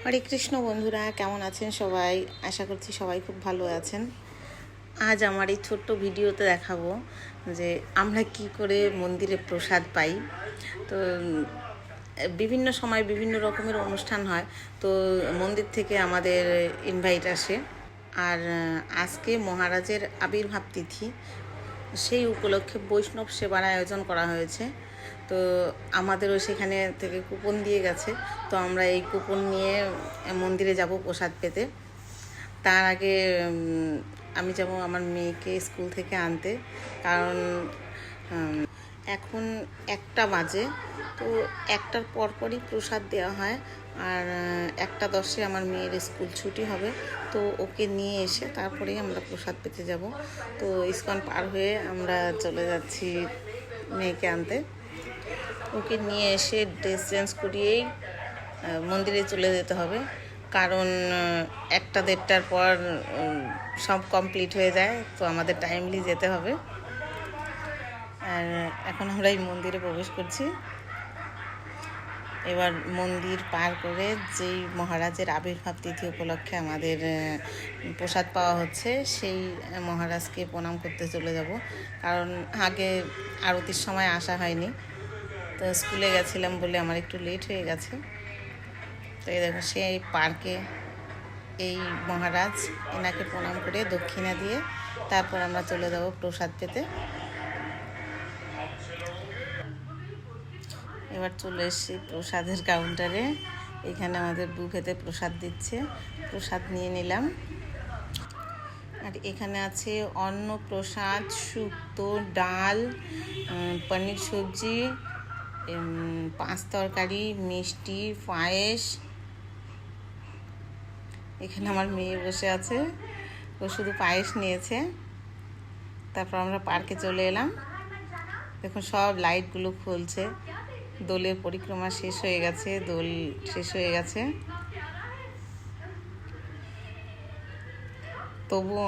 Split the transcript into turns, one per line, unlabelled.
হরে কৃষ্ণ বন্ধুরা, কেমন আছেন সবাই? আশা করছি সবাই খুব ভালো আছেন। আজ আমার এই ছোট্ট ভিডিওতে দেখাবো যে আমরা কি করে মন্দিরে প্রসাদ পাই। তো বিভিন্ন সময় বিভিন্ন রকমের অনুষ্ঠান হয়, তো মন্দির থেকে আমাদের ইনভাইট আসে। আর আজকে মহারাজের আবির্ভাব তিথি, সেই উপলক্ষে বৈষ্ণব সেবার আয়োজন করা হয়েছে। তো আমাদেরও সেখানে থেকে কুপন দিয়ে গেছে, তো আমরা এই কুপন নিয়ে মন্দিরে যাব প্রসাদ পেতে। তার আগে আমি যাব আমার মেয়েকে স্কুল থেকে আনতে, কারণ এখন 1টা বাজে, তো 1টার পরপরই প্রসাদ দেওয়া হয়। আর 1টা 10-এ আমার মেয়ের স্কুল ছুটি হবে, তো ওকে নিয়ে এসে তারপরেই আমরা প্রসাদ পেতে যাব। তো ইস্কন পার হয়ে আমরা চলে যাচ্ছি মেয়েকে আনতে। ওকে নিয়ে এসে ড্রেস চেঞ্জ করিয়েই মন্দিরে চলে যেতে হবে, কারণ 1টা 1:30টার পর সব কমপ্লিট হয়ে যায়, তো আমাদের টাইমলি যেতে হবে। আর এখন আমরা এই মন্দিরে প্রবেশ করছি। এবার মন্দির পার করে যেই মহারাজের আবির্ভাব তিথি উপলক্ষে আমাদের প্রসাদ পাওয়া হচ্ছে, সেই মহারাজকে প্রণাম করতে চলে যাব, কারণ আগে আরতির সময় আসা হয়নি, তো স্কুলে গেছিলাম বলে আমার একটু লেট হয়ে গেছে। তো এই দেখো, সেই পার্কে এই মহারাজ, এনাকে প্রণাম করে দক্ষিণা দিয়ে তারপর আমরা চলে যাব প্রসাদ পেতে। এবার চলে এসেছি প্রসাদের কাউন্টারে। এখানে আমাদের বুফেতে প্রসাদ দিচ্ছে, প্রসাদ নিয়ে নিলাম। আর এখানে আছে অন্ন প্রসাদ, শুক্তো, ডাল, পনির সবজি, 5 তরকারি, মিষ্টি, পায়েস। এখানে আমার মেয়ে বসে আছে, ও শুধু পায়েস নিয়েছে। তারপর আমরা পার্কে চলে এলাম। দেখুন, সব লাইটগুলো খুলছে, দোলের পরিক্রমা শেষ হয়ে গেছে, দোল শেষ হয়ে গেছে, তবুও